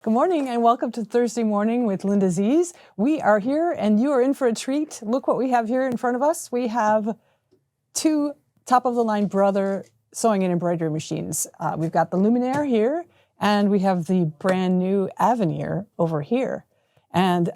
Good morning and welcome to Thursday Morning with LindaZ. We are here and you are in for a treat. Look what we have here in front of us. We have two top-of-the-line Brother sewing and embroidery machines. We've got the Luminaire here and we have the brand new Avenir over here. And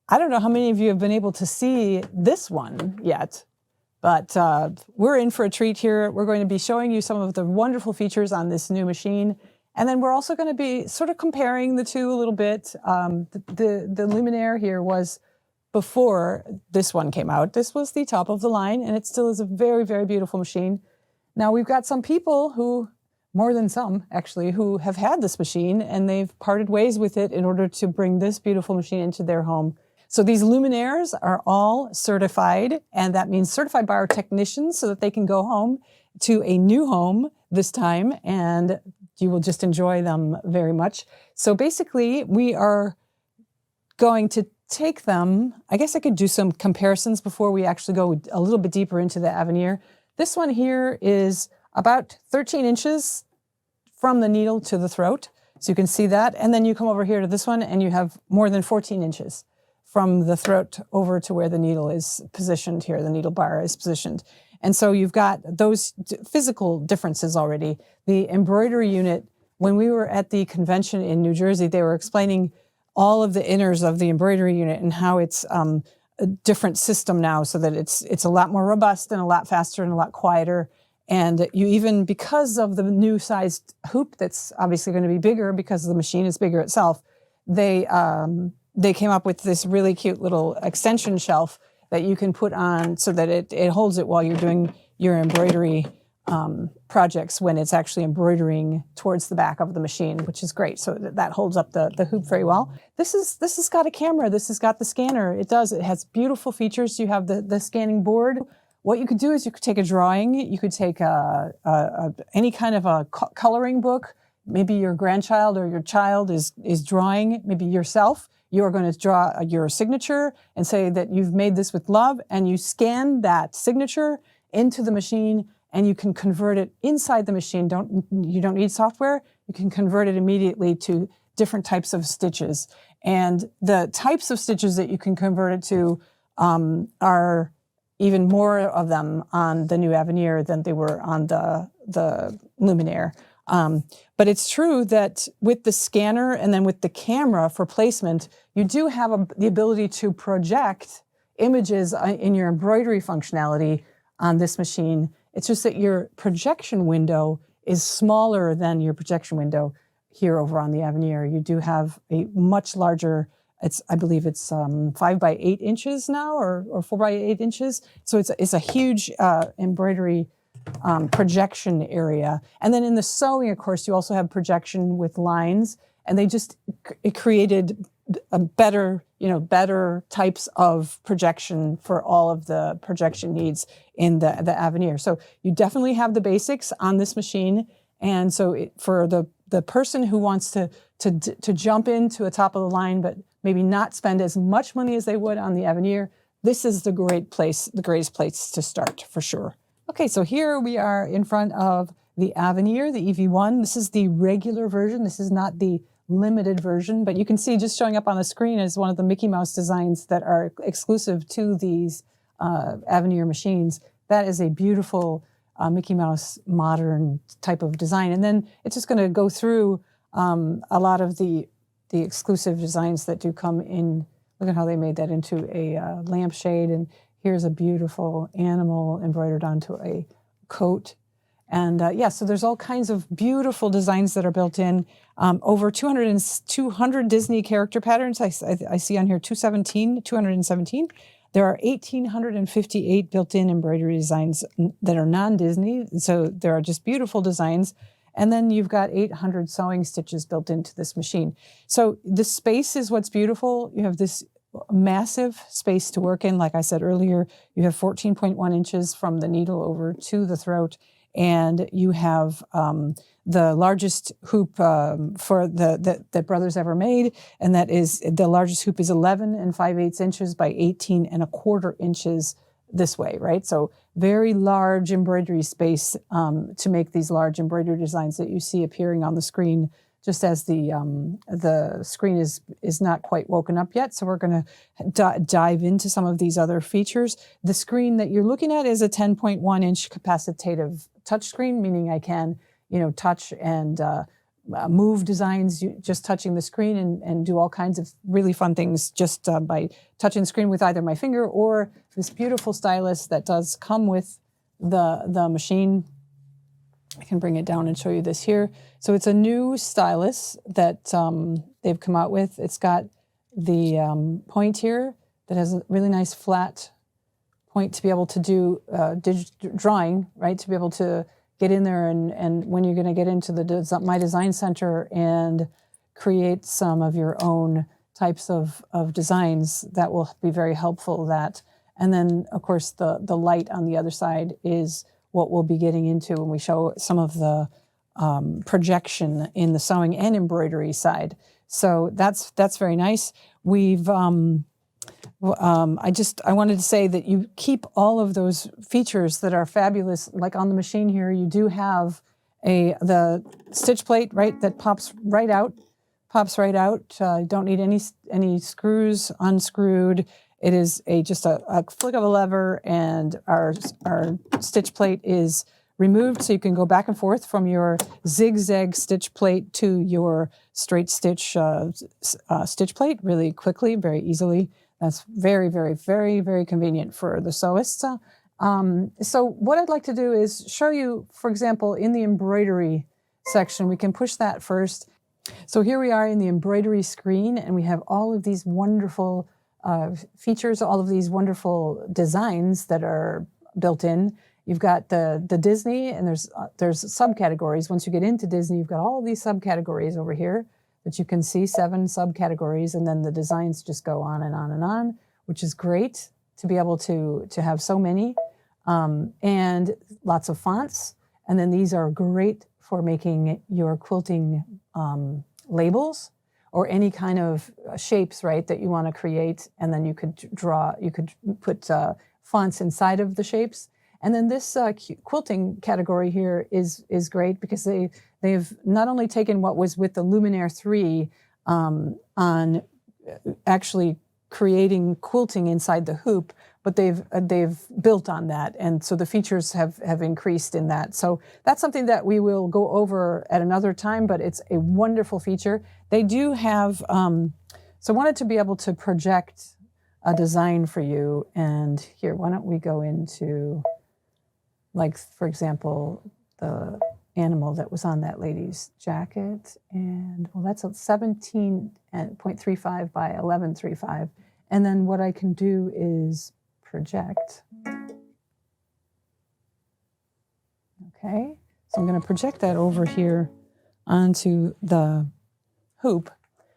I don't know how many of you have been able to see this one yet, but we're in for a treat here. We're going to be showing you some of the wonderful features on this new machine. And then we're also going to be sort of comparing the two a little bit. The Luminaire here was before this one came out. This was the top of the line, and it still is a very, very beautiful machine. Now, we've got some people who, more than some actually, who have had this machine, and they've parted ways with it in order to bring this beautiful machine into their home. So these Luminaires are all certified, and that means certified by our technicians so that they can go home to a new home this time, and you will just enjoy them very much. So basically, we are going to take them. I guess I could do some comparisons before we actually go a little bit deeper into the Avenir. This one here is about 13 inches from the needle to the throat. So you can see that. And then you come over here to this one and you have more than 14 inches from the throat over to where the needle is positioned here. The needle bar is positioned. And so you've got those physical differences already. The embroidery unit, when we were at the convention in New Jersey, they were explaining all of the inners of the embroidery unit and how it's a different system now so that it's a lot more robust and a lot faster and a lot quieter. And you even, because of the new sized hoop that's obviously going to be bigger because the machine is bigger itself, they came up with this really cute little extension shelf that you can put on so that it holds it while you're doing your embroidery projects when it's actually embroidering towards the back of the machine, which is great. So that holds up the hoop very well. This has got a camera. This has got the scanner. It has beautiful features. You have the scanning board. What you could do is you could take a drawing. You could take any kind of a coloring book. Maybe your grandchild or your child is drawing, maybe yourself. You're going to draw your signature and say that you've made this with love, and you scan that signature into the machine and you can convert it inside the machine. You don't need software. You can convert it immediately to different types of stitches. And the types of stitches that you can convert it to are even more of them on the new Avenir than they were on the Luminaire. But it's true that with the scanner and then with the camera for placement, you do have the ability to project images in your embroidery functionality on this machine. It's just that your projection window is smaller than your projection window here over on the Avenir. You do have a much larger, I believe it's 5 by 8 inches now, or 4 by 8 inches. So it's a huge embroidery projection area. And then in the sewing, of course, you also have projection with lines, and it created a better types of projection for all of the projection needs in the Avenir. So you definitely have the basics on this machine. And so for the person who wants to jump into a top of the line, but maybe not spend as much money as they would on the Avenir, this is the greatest place to start for sure. Okay, so here we are in front of the Avenir, the EV1. This is the regular version. This is not the limited version, but you can see just showing up on the screen is one of the Mickey Mouse designs that are exclusive to these Avenir machines. That is a beautiful Mickey Mouse modern type of design. And then it's just going to go through a lot of the exclusive designs that do come in. Look at how they made that into a lampshade, and here's a beautiful animal embroidered onto a coat. And yeah, so there's all kinds of beautiful designs that are built in. Over 200 Disney character patterns. I see on here 217. There are 1,858 built-in embroidery designs that are non-Disney. So there are just beautiful designs. And then you've got 800 sewing stitches built into this machine. So the space is what's beautiful. You have this massive space to work in. Like I said earlier, you have 14.1 inches from the needle over to the throat, and you have the largest hoop that Brothers ever made, and that is the largest hoop is 11 5/8 inches by 18 1/4 inches this way, right? So very large embroidery space to make these large embroidery designs that you see appearing on the screen just as the screen is not quite woken up yet. So we're going to dive into some of these other features. The screen that you're looking at is a 10.1 inch capacitive touchscreen, meaning I can, touch and move designs just touching the screen and do all kinds of really fun things just by touching the screen with either my finger or this beautiful stylus that does come with the machine. I can bring it down and show you this here. So it's a new stylus that they've come out with. It's got the point here that has a really nice flat point to be able to do drawing, right? To be able to get in there and when you're going to get into the My Design Center and create some of your own types of designs, that will be very helpful. And then, of course, the light on the other side is what we'll be getting into when we show some of the projection in the sewing and embroidery side. So that's very nice. We've I wanted to say that you keep all of those features that are fabulous. Like on the machine here, you do have the stitch plate, right, that pops right out. You don't need any screws unscrewed. It is just a flick of a lever, and our stitch plate is removed, so you can go back and forth from your zigzag stitch plate to your straight stitch stitch plate really quickly, very easily. That's very, very, very, very convenient for the sewists. So what I'd like to do is show you, for example, in the embroidery section, we can push that first. So here we are in the embroidery screen, and we have all of these wonderful features, all of these wonderful designs that are built in. You've got the Disney, and there's subcategories. Once you get into Disney, you've got all of these subcategories over here that you can see, 7 subcategories, and then the designs just go on and on and on, which is great to be able to have so many, and lots of fonts. And then these are great for making your quilting labels or any kind of shapes, right, that you want to create. And then you could put fonts inside of the shapes. And then this quilting category here is great because they've not only taken what was with the Luminaire 3 on actually creating quilting inside the hoop, but they've built on that, and so the features have increased in that. So that's something that we will go over at another time, but it's a wonderful feature. They do have so I wanted to be able to project a design for you, and here, why don't we go into, like, for example, the animal that was on that lady's jacket, and well, that's a 17.35 by 11.35. And then what I can do is project. Okay, so I'm going to project that over here onto the hoop,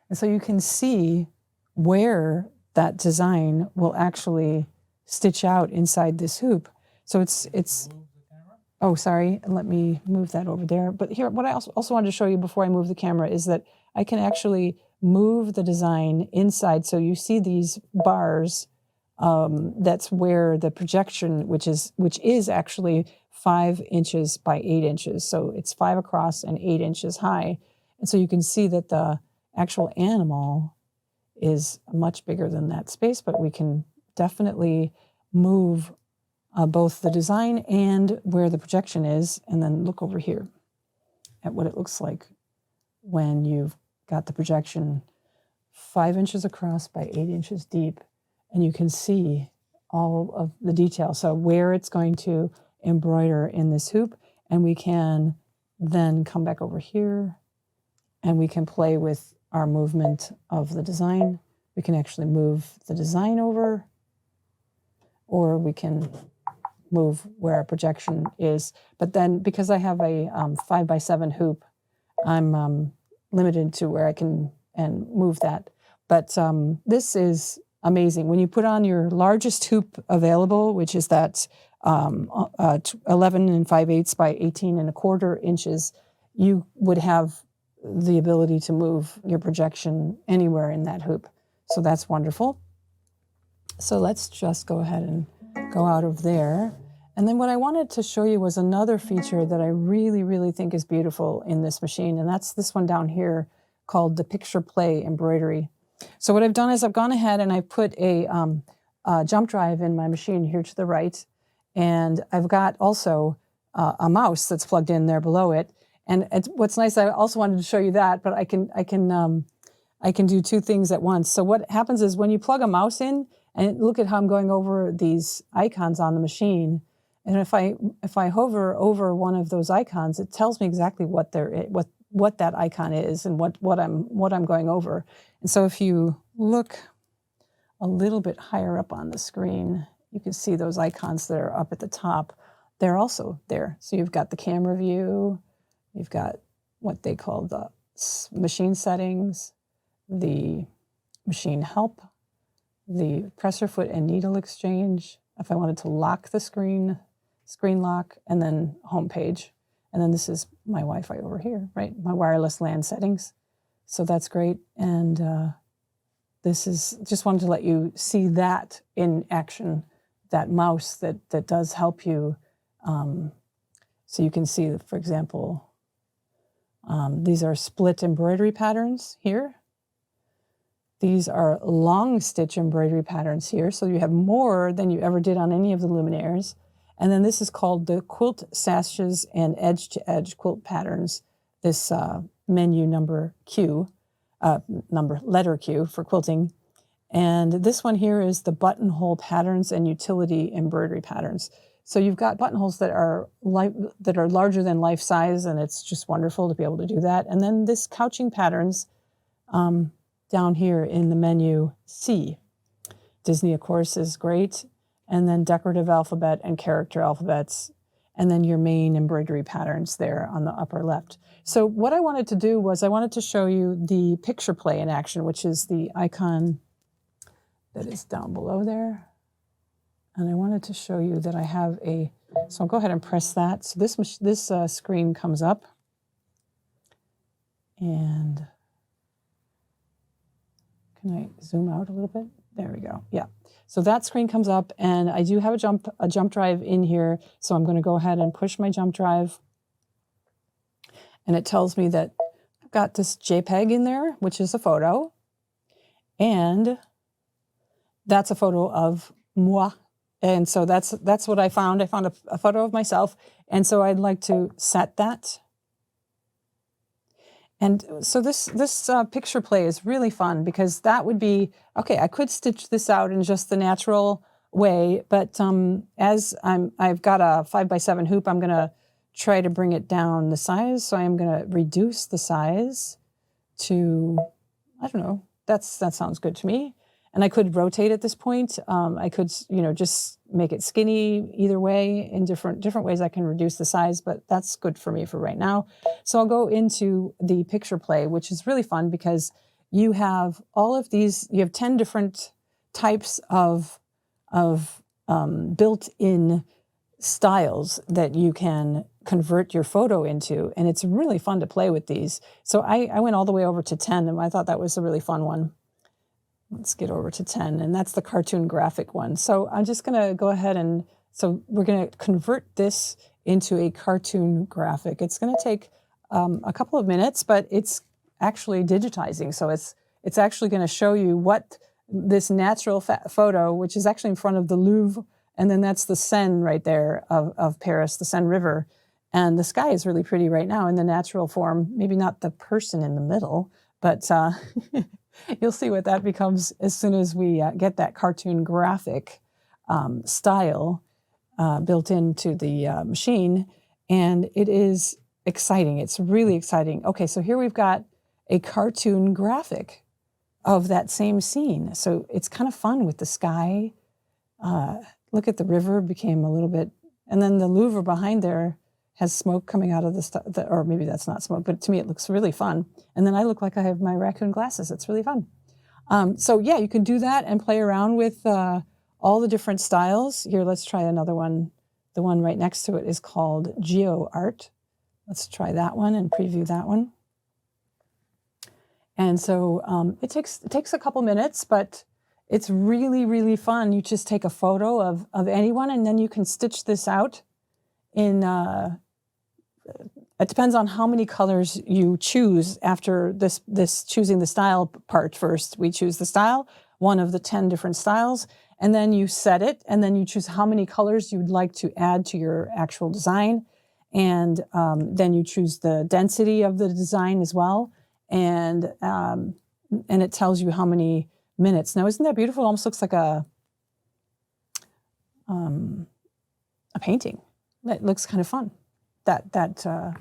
and so you can see where that design will actually stitch out inside this hoop. So it's. Oh, sorry, let me move that over there. But here, what I also wanted to show you before I move the camera is that I can actually move the design inside. So you see these bars, that's where the projection, which is actually 5 inches by 8 inches. So it's 5 across and 8 inches high. And so you can see that the actual animal is much bigger than that space, but we can definitely move both the design and where the projection is, and then look over here at what it looks like when you've got the projection 5 inches across by 8 inches deep, and you can see all of the detail. So where it's going to embroider in this hoop, and we can then come back over here and we can play with our movement of the design. We can actually move the design over, or we can move where our projection is. But then because I have a 5x7 hoop, I'm limited to where I can move that. But this is amazing. When you put on your largest hoop available, which is that 11 5/8 by 18 1/4 inches, you would have the ability to move your projection anywhere in that hoop. So that's wonderful. So let's just go ahead and go out of there. And then what I wanted to show you was another feature that I really, really think is beautiful in this machine, and that's this one down here called the Picture Play Embroidery. So what I've done is I've gone ahead and I've put a jump drive in my machine here to the right, and I've got also a mouse that's plugged in there below it. And what's nice, I also wanted to show you that, but I can do two things at once. So what happens is when you plug a mouse in, and look at how I'm going over these icons on the machine, and if I hover over one of those icons, it tells me exactly what that icon is and what I'm going over. And so if you look a little bit higher up on the screen, you can see those icons that are up at the top. They're also there. So you've got the camera view, you've got what they call the machine settings, the machine help, the presser foot and needle exchange. If I wanted to lock the screen lock, and then home page. And then this is my Wi-Fi over here, right? My wireless LAN settings. So that's great. And this is, just wanted to let you see that in action, that mouse that does help you. So you can see, for example, these are split embroidery patterns here. These are long stitch embroidery patterns here. So you have more than you ever did on any of the luminaires. And then this is called the quilt sashes and edge-to-edge quilt patterns. This menu number Q, letter Q for quilting. And this one here is the buttonhole patterns and utility embroidery patterns. So you've got buttonholes that are larger than life size, and it's just wonderful to be able to do that. And then this couching patterns down here in the menu C. Disney, of course, is great. And then decorative alphabet and character alphabets, and then your main embroidery patterns there on the upper left. So what I wanted to do was I wanted to show you the picture play in action, which is the icon that is down below there. And I wanted to show you that I have so I'll go ahead and press that. So this screen comes up. And can I zoom out a little bit? There we go. Yeah. So that screen comes up, and I do have a jump drive in here. So I'm going to go ahead and push my jump drive. And it tells me that I've got this JPEG in there, which is a photo. And that's a photo of moi. And so that's what I found. I found a photo of myself. And so I'd like to set that. And so this picture play is really fun, because that would be, okay, I could stitch this out in just the natural way, but as I've got a 5x7 hoop, I'm going to try to bring it down the size. So I'm going to reduce the size to, I don't know, that sounds good to me. And I could rotate at this point. I could, just make it skinny either way. In different ways I can reduce the size, but that's good for me for right now. So I'll go into the picture play, which is really fun, because you have all of these, you have 10 different types of built-in styles that you can convert your photo into. And it's really fun to play with these. So I went all the way over to 10, and I thought that was a really fun one. Let's get over to 10, and that's the cartoon graphic one. So I'm just going to go ahead and, so we're going to convert this into a cartoon graphic. It's going to take a couple of minutes, but it's actually digitizing. So it's actually going to show you what this natural photo, which is actually in front of the Louvre, and then that's the Seine right there of Paris, the Seine River. And the sky is really pretty right now in the natural form, maybe not the person in the middle, but you'll see what that becomes as soon as we get that cartoon graphic style built into the machine. And it is exciting. It's really exciting. Okay, so here we've got a cartoon graphic of that same scene. So it's kind of fun with the sky. Look at the river became a little bit, and then the Louvre behind there has smoke coming out of the stuff, or maybe that's not smoke, but to me it looks really fun. And then I look like I have my raccoon glasses. It's really fun. So yeah, you can do that and play around with all the different styles. Here, let's try another one. The one right next to it is called Geo Art. Let's try that one and preview that one. And so it takes a couple minutes, but It's really, really fun. You just take a photo of anyone, and then you can stitch this out in, it depends on how many colors you choose after this choosing the style part first. We choose the style, one of the 10 different styles, and then you set it, and then you choose how many colors you'd like to add to your actual design. And then you choose the density of the design as well. And it tells you how many minutes. Now, isn't that beautiful? It almost looks like a painting. It looks kind of fun. That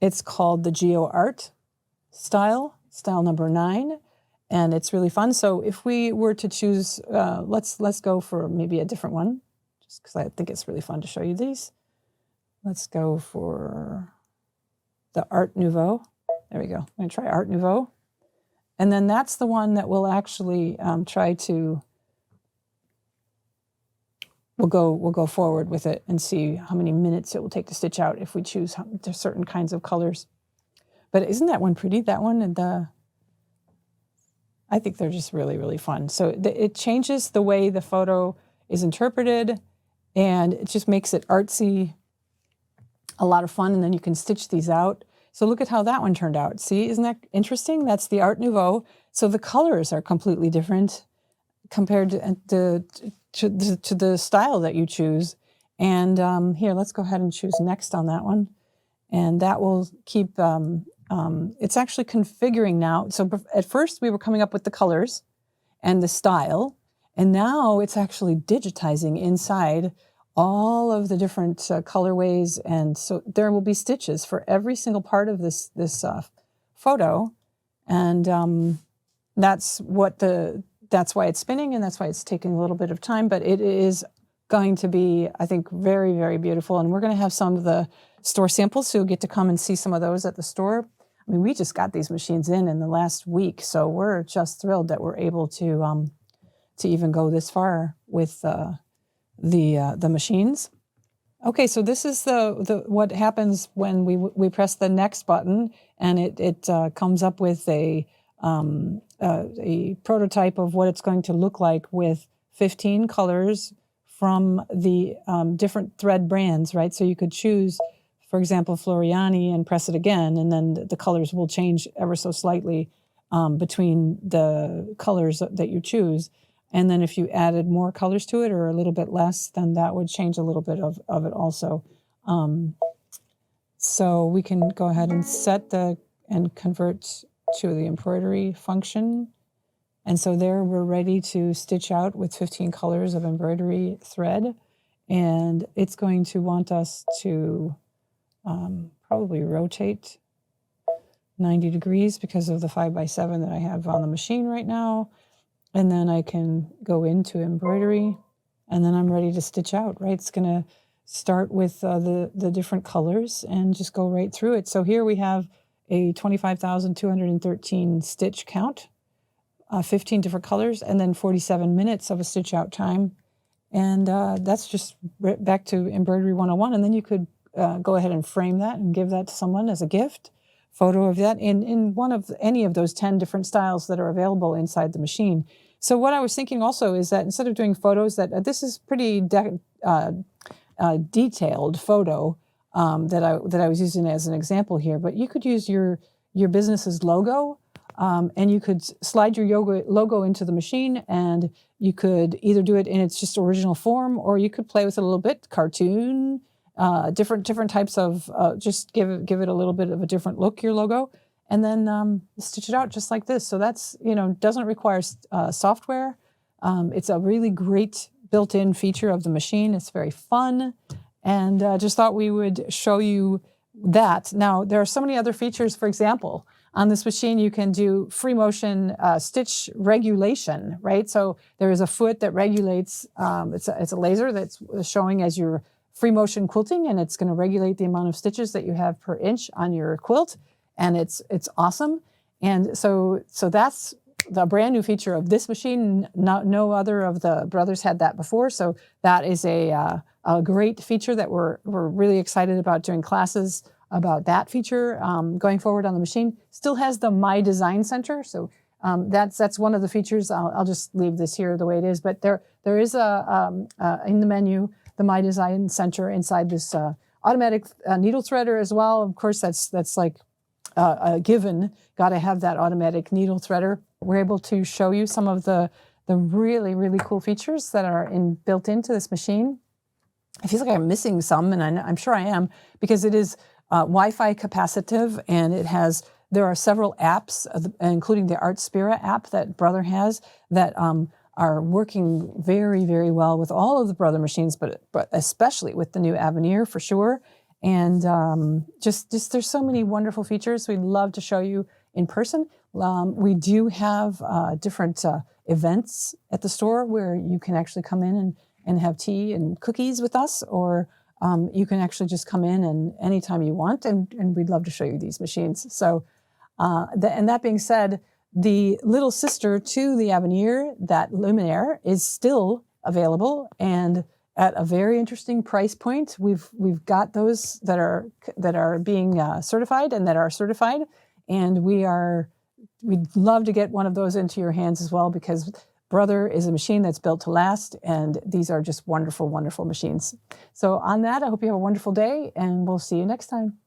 it's called the Geo Art style number 9, and it's really fun. So if we were to choose, let's go for maybe a different one, just because I think it's really fun to show you these. Let's go for the Art Nouveau. There we go. I'm going to try Art Nouveau, and then that's the one that we'll actually try to. We'll go forward with it and see how many minutes it will take to stitch out if we choose certain kinds of colors. But isn't that one pretty? That one and I think they're just really, really fun. So it changes the way the photo is interpreted, and it just makes it artsy, a lot of fun, and then you can stitch these out. So look at how that one turned out. See, isn't that interesting? That's the Art Nouveau. So the colors are completely different compared to the style that you choose. And here, let's go ahead and choose next on that one. And that will keep, it's actually configuring now. So at first we were coming up with the colors and the style, and now it's actually digitizing inside all of the different colorways. And so there will be stitches for every single part of this photo. And that's why it's spinning, and that's why it's taking a little bit of time, but it is going to be, I think, very, very beautiful. And we're going to have some of the store samples, so you'll get to come and see some of those at the store. I mean, we just got these machines in the last week, so we're just thrilled that we're able to even go this far with the machines. Okay, so this is the what happens when we press the next button, and it comes up with a prototype of what it's going to look like with 15 colors from the different thread brands, right? So you could choose, for example, Floriani and press it again, and then the colors will change ever so slightly between the colors that you choose. And then if you added more colors to it or a little bit less, then that would change a little bit of it also. So we can go ahead and set and convert to the embroidery function. And so there we're ready to stitch out with 15 colors of embroidery thread. And it's going to want us to probably rotate 90 degrees because of the 5x7 that I have on the machine right now. And then I can go into embroidery, and then I'm ready to stitch out, right? It's going to start with the different colors and just go right through it. So here we have a 25,213 stitch count, 15 different colors, and then 47 minutes of a stitch out time. And that's just back to Embroidery 101. And then you could go ahead and frame that and give that to someone as a gift, photo of that in one of any of those 10 different styles that are available inside the machine. So what I was thinking also is that instead of doing photos, that this is pretty detailed photo that I was using as an example here, but you could use your business's logo, and you could slide your logo into the machine, and you could either do it in its just original form, or you could play with it a little bit, cartoon, different types of, just give it a little bit of a different look, your logo, and then stitch it out just like this. So that's, doesn't require software. It's a really great built-in feature of the machine. It's very fun, and just thought we would show you that. Now, there are so many other features. For example, on this machine, you can do free motion stitch regulation, right? So there is a foot that regulates, it's a laser that's showing as you're free motion quilting, and it's going to regulate the amount of stitches that you have per inch on your quilt, and it's awesome. And so that's the brand new feature of this machine. No other of the brothers had that before, so that is a great feature that we're really excited about doing classes about that feature going forward on the machine. Still has the My Design Center, so That's one of the features. I'll just leave this here the way it is. But there is in the menu the My Design Center inside this automatic needle threader as well. Of course, that's like a given. Got to have that automatic needle threader. We're able to show you some of the really, really cool features that are built into this machine. I feel like I'm missing some, and I'm sure I am, because it is Wi-Fi capacitive, and there are several apps, including the Artspira app that Brother has, that are working very, very well with all of the Brother machines, but especially with the new Avenir for sure. And just there's so many wonderful features we'd love to show you in person. We do have different events at the store where you can actually come in and have tea and cookies with us, or you can actually just come in and anytime you want, and we'd love to show you these machines. So, and that being said, the little sister to the Avenir, that Luminaire, is still available and at a very interesting price point. We've got those that are being certified and that are certified, and we'd love to get one of those into your hands as well, because Brother is a machine that's built to last, and these are just wonderful, wonderful machines. So on that, I hope you have a wonderful day, and we'll see you next time.